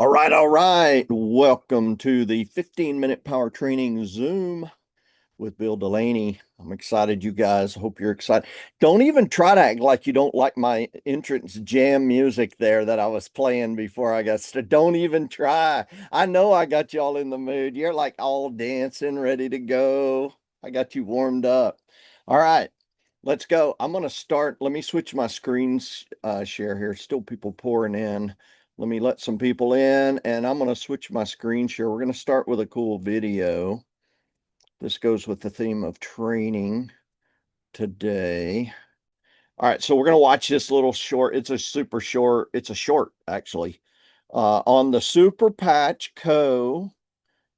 All right, all right. Welcome to the 15-minute power training Zoom with Bill Delaney. I'm excited, you guys. Hope you're excited. Don't even try to act like you don't like my entrance jam music there that I was playing before I got started. Don't even try. I know I got y'all in the mood. You're like all dancing, ready to go. I got you warmed up. All right, let's go. I'm going to start. Let me switch my screens share here. Still people pouring in. Let me let some people in, and I'm going to switch my screen share. We're going to start with a cool video. This goes with the theme of training today. All right, so we're going to watch this little short. It's a super short. It's a short, actually, on the Super Patch Co.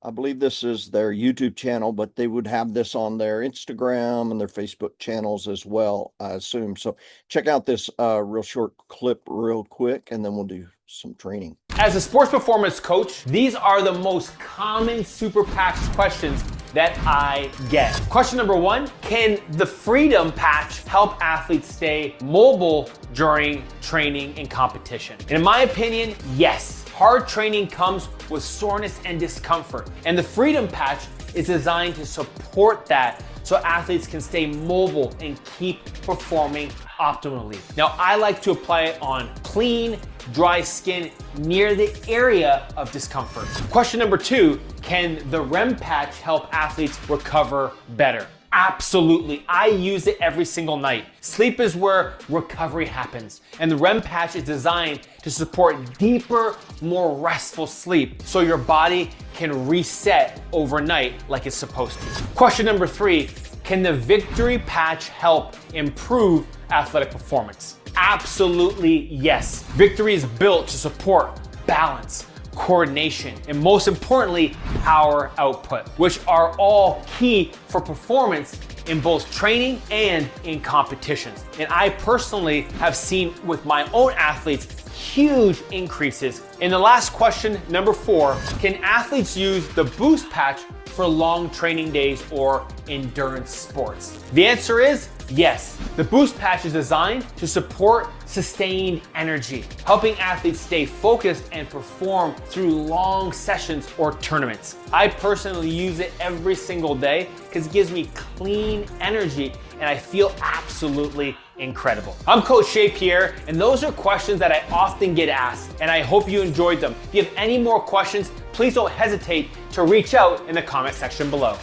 I believe this is their YouTube channel, but they would have this on their Instagram and their Facebook channels as well, I assume. So check out this real short clip real quick, and then we'll do some training. As a sports performance coach, these are the most common super patch questions that I get. Question number one, can the Freedom Patch help athletes stay mobile during training and competition? And in my opinion, yes. Hard training comes with soreness and discomfort, and the Freedom Patch is designed to support that so athletes can stay mobile and keep performing optimally. Now, I like to apply it on clean, dry skin near the area of discomfort. Question number two, can the REM patch help athletes recover better? Absolutely. I use it every single night. Sleep is where recovery happens, and the REM patch is designed to support deeper, more restful sleep so your body can reset overnight like it's supposed to. Question number three, can the Victory Patch help improve athletic performance? Absolutely yes. Victory is built to support balance, coordination, and most importantly, power output, which are all key for performance in both training and in competitions. And I personally have seen with my own athletes huge increases. In the last question, number four, can athletes use the Boost Patch for long training days or endurance sports? The answer is yes. The Boost Patch is designed to support sustained energy, helping athletes stay focused and perform through long sessions or tournaments. I personally use it every single day because it gives me clean energy and I feel absolutely incredible. I'm Coach Shea Pierre, and those are questions that I often get asked, and I hope you enjoyed them. If you have any more questions, please don't hesitate to reach out in the comment section below.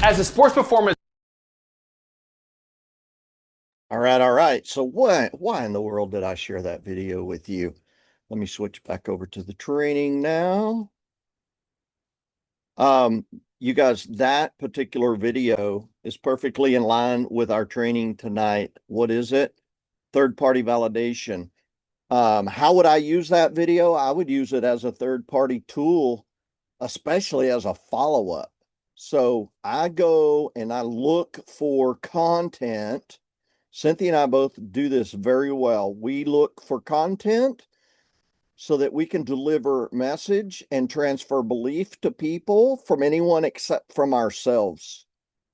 As a sports performance All right. So why in the world did I share that video with you? Let me switch back over to the training now. You guys, that particular video is perfectly in line with our training tonight. What is it? Third-party validation. How would I use that video? I would use it as a third-party tool, especially as a follow-up. So I go and I look for content. Cynthia and I both do this very well. We look for content so that we can deliver message and transfer belief to people from anyone except from ourselves.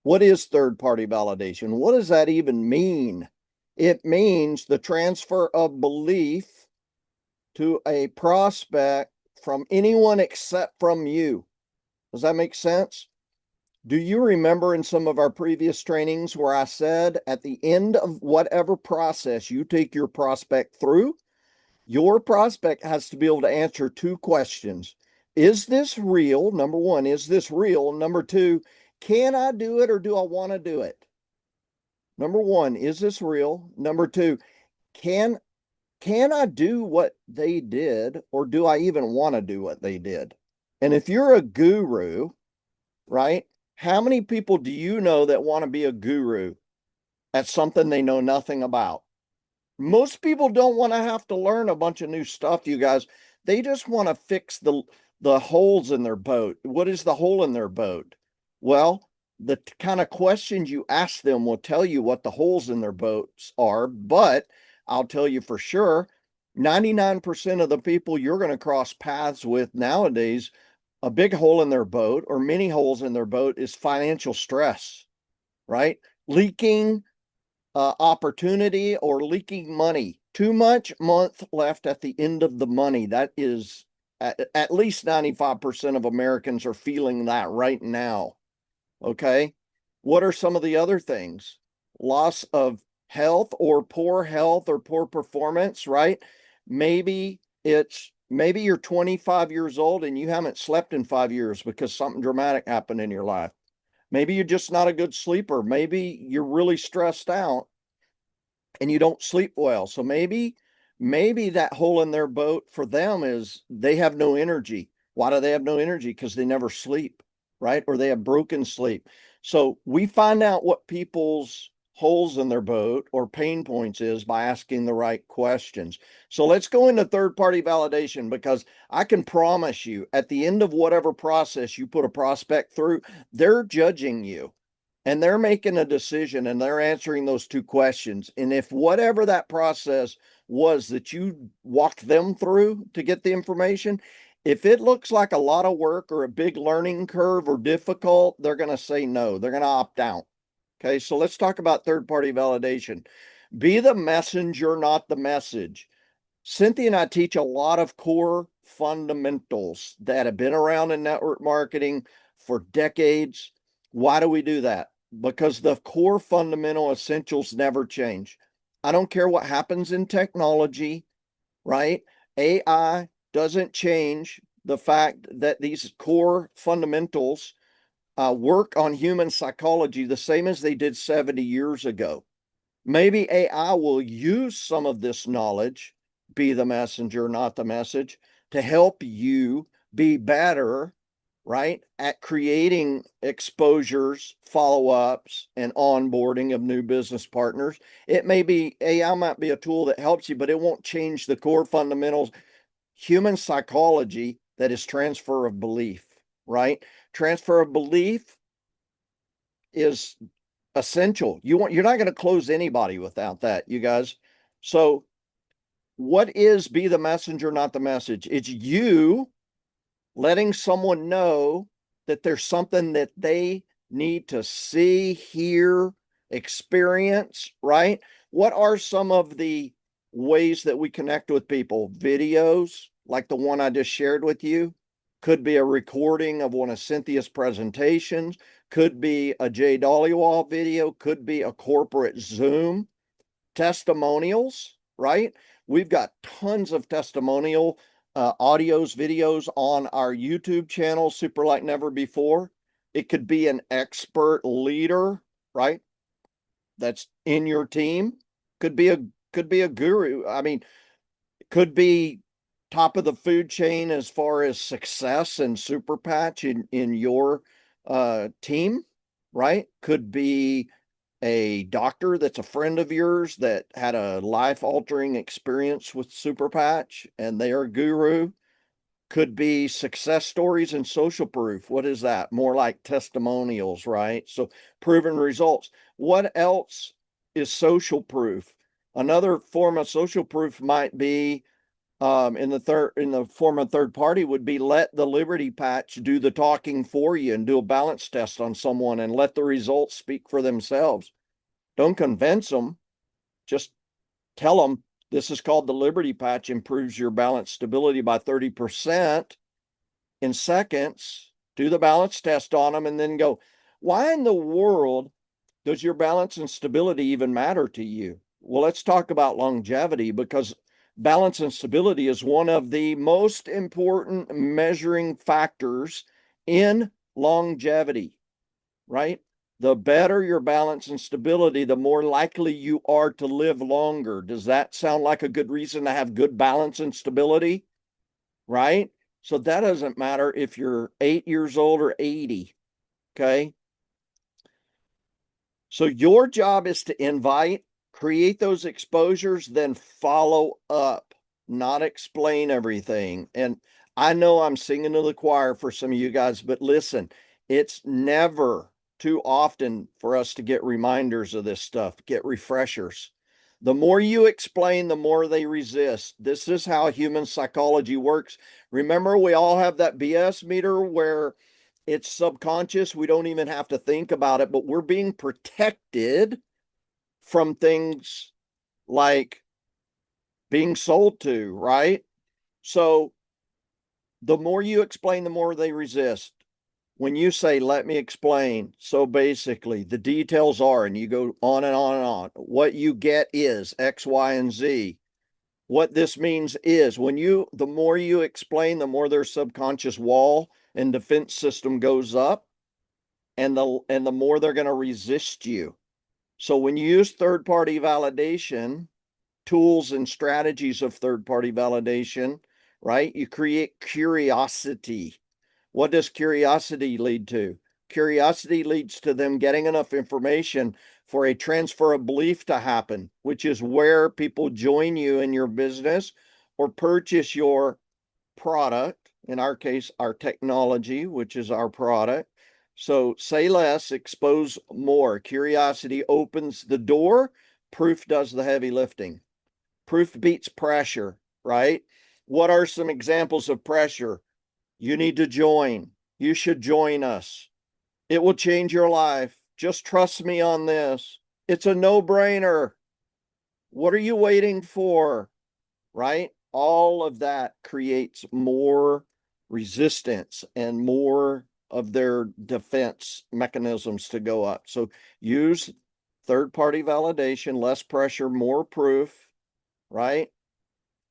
What is third-party validation? What does that even mean? It means the transfer of belief to a prospect from anyone except from you. Does that make sense? Do you remember in some of our previous trainings where I said at the end of whatever process you take your prospect through, your prospect has to be able to answer two questions. Is this real? Number one, is this real? Number two, can I do it or do I want to do it? Number one, is this real? Number two, can I do what they did or do I even want to do what they did? And if you're a guru, right? How many people do you know that want to be a guru at something they know nothing about? Most people don't want to have to learn a bunch of new stuff, you guys. They just want to fix the holes in their boat. What is the hole in their boat? Well, the kind of questions you ask them will tell you what the holes in their boats are, but I'll tell you for sure, 99% of the people you're going to cross paths with nowadays, a big hole in their boat or many holes in their boat is financial stress, right? Leaking opportunity or leaking money. Too much month left at the end of the money. That is At least 95% of Americans are feeling that right now. Okay. What are some of the other things? Loss of health or poor performance, right? Maybe you're 25 years old and you haven't slept in 5 years because something dramatic happened in your life. Maybe you're just not a good sleeper. Maybe you're really stressed out and you don't sleep well. So maybe that hole in their boat for them is they have no energy. Why do they have no energy? Because they never sleep, right? Or they have broken sleep. So we find out what people's holes in their boat or pain points is by asking the right questions. So let's go into third party validation, because I can promise you at the end of whatever process you put a prospect through, they're judging you and they're making a decision and they're answering those two questions. And if whatever that process was that you walked them through to get the information, if it looks like a lot of work or a big learning curve or difficult, they're going to say no. They're going to opt out. Okay, so let's talk about third party validation. Be the messenger, not the message. Cynthia and I teach a lot of core fundamentals that have been around in network marketing for decades. Why do we do that? Because the core fundamental essentials never change. I don't care what happens in technology, right? AI doesn't change the fact that these core fundamentals work on human psychology the same as they did 70 years ago. Maybe AI will use some of this knowledge, be the messenger, not the message, to help you be better, right, at creating exposures, follow-ups, and onboarding of new business partners. It may be, AI might be a tool that helps you, but it won't change the core fundamentals, human psychology, that is transfer of belief, right? Transfer of belief is essential. You're not going to close anybody without that, you guys. So what is be the messenger, not the message? It's you letting someone know that there's something that they need to see, hear, experience, right? What are some of the ways that we connect with people? Videos like the one I just shared with you, could be a recording of one of Cynthia's presentations, could be a Jay Dollywall video, could be a corporate Zoom. Testimonials, right? We've got tons of testimonial audios, videos on our YouTube channel, Super Like Never Before. It could be an expert leader, right? That's in your team. Could be a guru. I mean, could be top of the food chain as far as success and super patch in your team, right? Could be a doctor that's a friend of yours that had a life-altering experience with super patch and they are a guru. Could be success stories and social proof. What is that? More like testimonials, right? So proven results. What else is social proof? Another form of social proof might be in the form of third party would be let the Liberty Patch do the talking for you and do a balance test on someone and let the results speak for themselves. Don't convince them, just tell them this is called the Liberty Patch, improves your balance stability by 30% in seconds. Do the balance test on them and then go, why in the world does your balance and stability even matter to you? Well, let's talk about longevity, because balance and stability is one of the most important measuring factors in longevity, right? The better your balance and stability, the more likely you are to live longer. Does that sound like a good reason to have good balance and stability? Right? So that doesn't matter if you're 8 years old or 80. Okay. So your job is to invite, create those exposures, then follow up, not explain everything. And I know I'm singing to the choir for some of you guys, but listen, it's never too often for us to get reminders of this stuff, get refreshers. The more you explain, the more they resist. This is how human psychology works. Remember, we all have that BS meter where it's subconscious. We don't even have to think about it, but we're being protected from things like being sold to, right? So The more you explain, the more they resist. When you say, let me explain, so basically the details are, and you go on and on and on, what you get is X, Y, and Z. What this means is the more you explain, the more their subconscious wall and defense system goes up, and the more they're going to resist you. So when you use third-party validation, tools and strategies of third-party validation, right? You create curiosity. What does curiosity lead to? Curiosity leads to them getting enough information for a transfer of belief to happen, which is where people join you in your business or purchase your product, in our case, our technology, which is our product. So say less, expose more. Curiosity opens the door. Proof does the heavy lifting. Proof beats pressure, right? What are some examples of pressure? You need to join. You should join us. It will change your life. Just trust me on this. It's a no-brainer. What are you waiting for? Right? All of that creates more resistance and more of their defense mechanisms to go up. So use third-party validation, less pressure, more proof, right?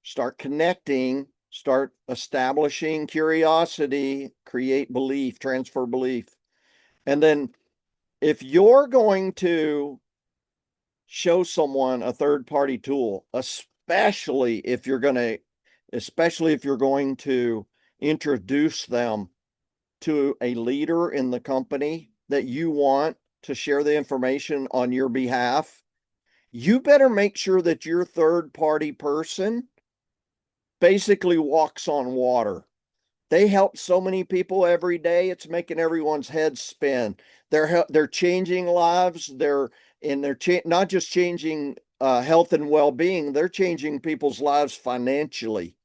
Start connecting, start establishing curiosity, create belief, transfer belief. And then if you're going to show someone a third-party tool, especially if you're going to introduce them to a leader in the company that you want to share the information on your behalf, you better make sure that your third-party person basically walks on water. They help so many people every day. It's making everyone's head spin. They're changing lives. They're not just changing health and well-being. They're changing people's lives financially.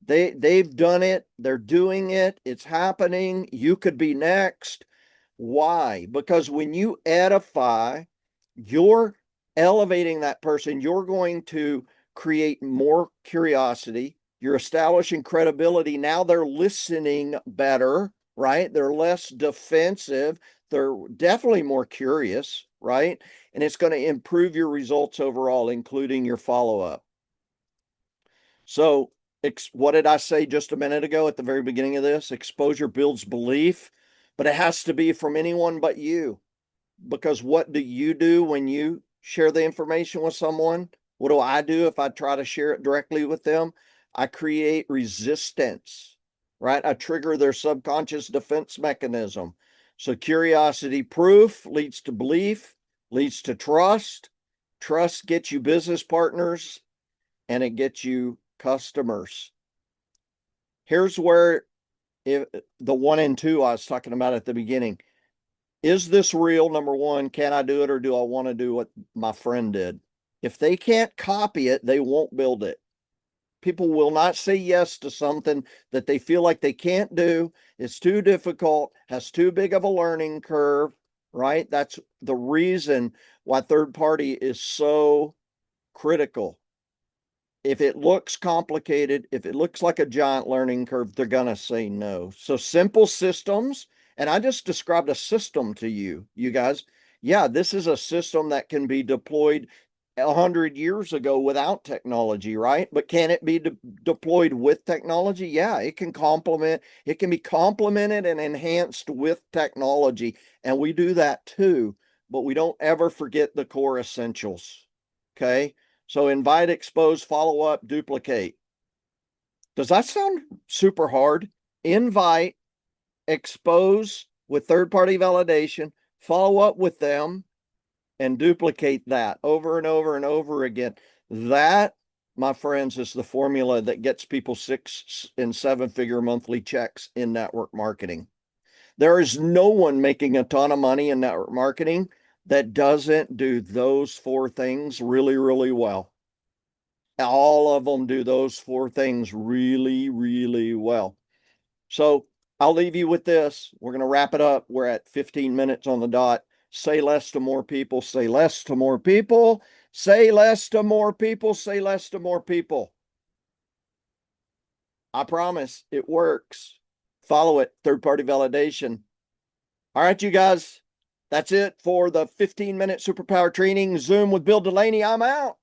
They've done it. They're doing it. It's happening. You could be next. Why? Because when you edify, you're elevating that person. You're going to create more curiosity. You're establishing credibility. Now they're listening better, right? They're less defensive. They're definitely more curious, right? And it's going to improve your results overall, including your follow-up. So, what did I say just a minute ago at the very beginning of this? Exposure builds belief, but it has to be from anyone but you. Because what do you do when you share the information with someone? What do I do if I try to share it directly with them? I create resistance, right? I trigger their subconscious defense mechanism. So curiosity proof leads to belief, leads to trust. Trust gets you business partners, and it gets you customers. Here's where the 1 and 2 I was talking about at the beginning. Is this real? Number one, can I do it, or do I want to do what my friend did? If they can't copy it, they won't build it. People will not say yes to something that they feel like they can't do. It's too difficult, has too big of a learning curve, right? That's the reason why third party is so critical. If it looks complicated, if it looks like a giant learning curve, they're going to say no. So simple systems, and I just described a system to you guys. Yeah, this is a system that can be deployed 100 years ago without technology, right? But can it be deployed with technology? Yeah, it can be complemented and enhanced with technology. And we do that too, but we don't ever forget the core essentials. Okay. So invite, expose, follow up, duplicate. Does that sound super hard? Invite, expose with third-party validation, follow up with them, and duplicate that over and over and over again. That, my friends, is the formula that gets people 6 and 7-figure monthly checks in network marketing. There is no one making a ton of money in network marketing that doesn't do those 4 things really, really well. All of them do those 4 things really, really well. So I'll leave you with this. We're going to wrap it up. We're at 15 minutes on the dot. Say less to more people. Say less to more people. Say less to more people. Say less to more people. I promise it works. Follow it, third-party validation. All right, you guys, that's it for the 15-minute superpower training Zoom with Bill Delaney. I'm out.